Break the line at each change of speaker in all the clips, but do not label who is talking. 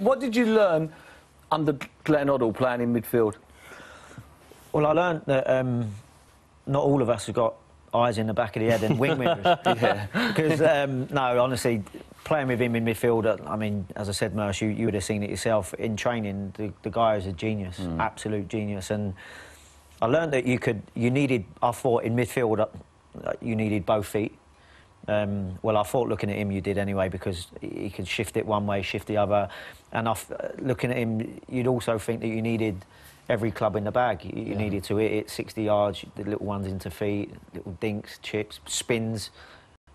What did you learn under Glenn Hoddle playing in midfield?
Well, I learned that not all of us have got eyes in the back of the head and wing mirrors.
Yeah.
Because, no, honestly, playing with him in midfield, I mean, as I said, Merce, you would have seen it yourself in training. The guy is a genius, absolute genius. And I learned that you needed, I thought, in midfield, you needed both feet. Well, I thought looking at him you did anyway, because he could shift it one way, shift the other. And looking at him, you'd also think that you needed every club in the bag. You needed to hit it 60 yards, the little ones into feet, little dinks, chips, spins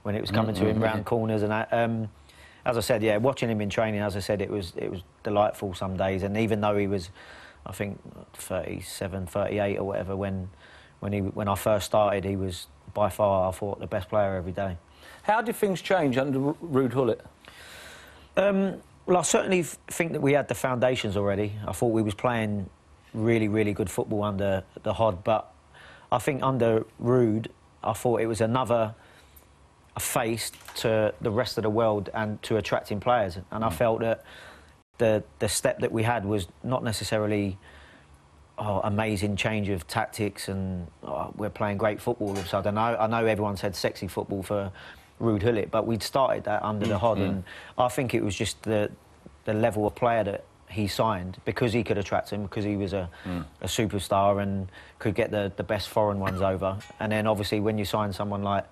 when it was coming to him round corners and that. As I said, yeah, watching him in training, as I said, it was delightful some days. And even though he was, I think, 37, 38 or whatever, when I first started, he was by far, I thought, the best player every day.
How did things change under Ruud Gullit?
Well, I certainly think that we had the foundations already. I thought we was playing really, really good football under the Hod, but I think under Ruud, I thought it was another face to the rest of the world and to attracting players. And I felt that the step that we had was not necessarily amazing change of tactics and we're playing great football all of a sudden. I know everyone said sexy football for Ruud Gullit, but we'd started that under the Hod, and I think it was just the level of player that he signed, because he could attract him, because he was a superstar and could get the best foreign ones over. And then obviously when you sign someone like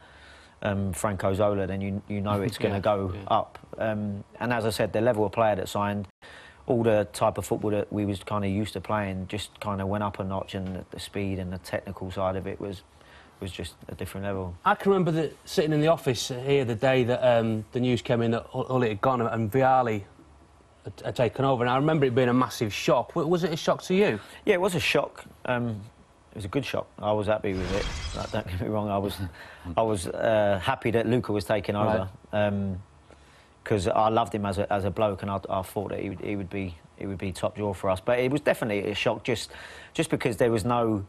Franco Zola, then you know it's going to go up. And as I said, the level of player that signed, all the type of football that we was kind of used to playing just kind of went up a notch, and the speed and the technical side of it was just a different level.
I can remember sitting in the office here the day that the news came in that Gullit had gone and Vialli had taken over, and I remember it being a massive shock. Was it a shock to you? Yeah,
it was a shock. It was a good shock. I was happy with it. Like, don't get me wrong. I was happy that Luca was taking over, because I loved him as a bloke, and I thought that he would be top draw for us. But it was definitely a shock, just because there was no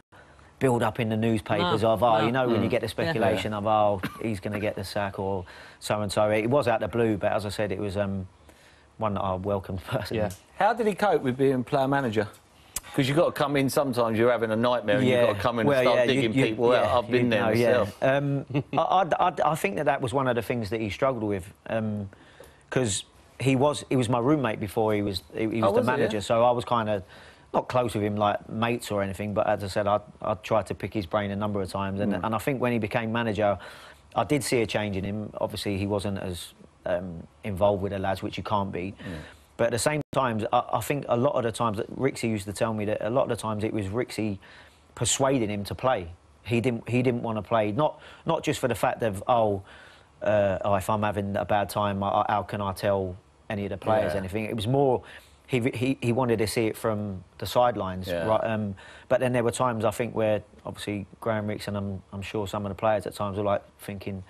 build up in the newspapers when you get the speculation of he's going to get the sack or so and so. It was out the blue, but as I said, it was one that I welcomed personally.
Yeah. How did he cope with being player manager? Because you've got to come in, sometimes you're having a nightmare and you've got to come in and start digging people out. I've been there myself.
I think that was one of the things that he struggled with, because he was my roommate before he was the manager, so I was kind of not close with him like mates or anything, but as I said, I tried to pick his brain a number of times, and I think when he became manager, I did see a change in him. Obviously, he wasn't as involved with the lads, which you can't be. But at the same time, I think a lot of the times that Rixie used to tell me that a lot of the times it was Rixie persuading him to play. He didn't want to play, not just for the fact of if I'm having a bad time, how can I tell any of the players anything? It was more he wanted to see it from the sidelines, right? But then there were times, I think, where obviously Graham Rix and I'm sure some of the players at times were like thinking,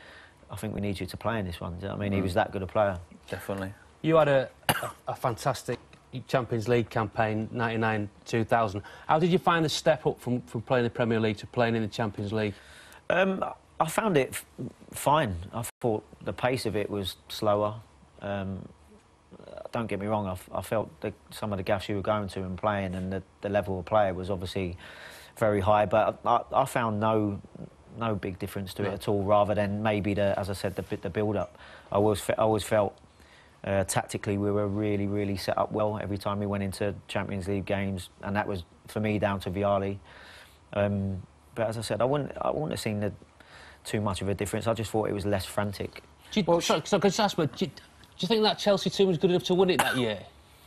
I think we need you to play in this one. Do you know what I mean? He was that good a player.
Definitely.
You had a fantastic Champions League campaign, 99-2000. How did you find the step up from playing the Premier League to playing in the Champions League?
I found it fine. I thought the pace of it was slower. Don't get me wrong, I felt that some of the gaffes you were going to and playing, and the level of player was obviously very high, but I found no big difference to it at all, rather than maybe, as I said, the build-up. I always felt tactically we were really, really set up well every time we went into Champions League games, and that was, for me, down to Vialli. But as I said, I wouldn't have seen too much of a difference. I just thought it was less frantic.
So could I just ask, do you think that Chelsea team was good enough to win it that year?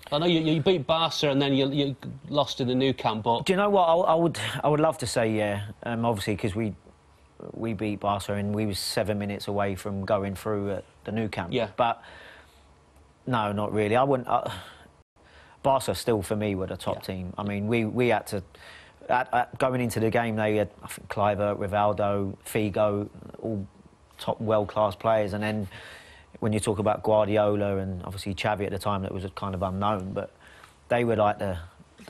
I know you beat Barca and then you lost in the Nou Camp, but...
Do you know what? I would love to say yeah. Obviously, because we beat Barca and we was 7 minutes away from going through at the Nou Camp.
Yeah.
But no, not really. I wouldn't... Barca still, for me, were the top team. I mean, we had to... going into the game, they had, I think, Kluivert, Rivaldo, Figo, all top world-class players, and then when you talk about Guardiola and obviously Xavi at the time, that was kind of unknown, but they were like the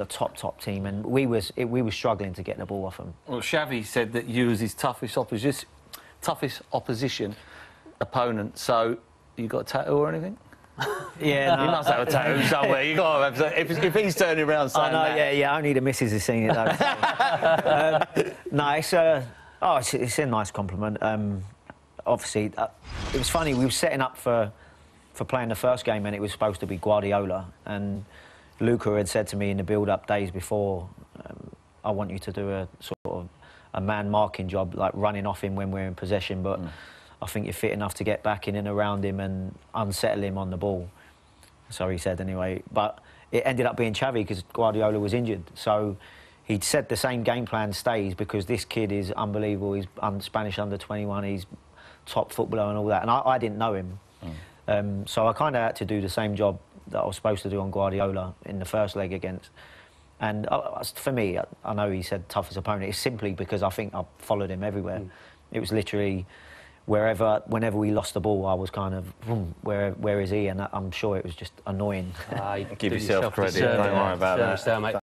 top team, and we was struggling to get the ball off them.
Well, Xavi said that you was his toughest opposition opponent. So you got a tattoo or anything?
Yeah, no,
he must have a tattoo somewhere. You got to have. If he's turning around saying that.
Yeah. Only the missus has seen it though. No, it's a nice compliment. Obviously, it was funny. We were setting up for playing the first game, and it was supposed to be Guardiola. And Luca had said to me in the build-up days before, "I want you to do a sort of a man marking job, like running off him when we're in possession, but I think you're fit enough to get back in and around him and unsettle him on the ball." So he said anyway. But it ended up being Xavi because Guardiola was injured. So he'd said the same game plan stays because this kid is unbelievable. He's Spanish under-21. He's top footballer and all that. And I didn't know him. So I kind of had to do the same job that I was supposed to do on Guardiola in the first leg against. And for me, I know he said toughest opponent. It's simply because I think I followed him everywhere. It was literally whenever we lost the ball, I was kind of, where is he? And I'm sure it was just annoying.
Give yourself credit. Don't worry about that.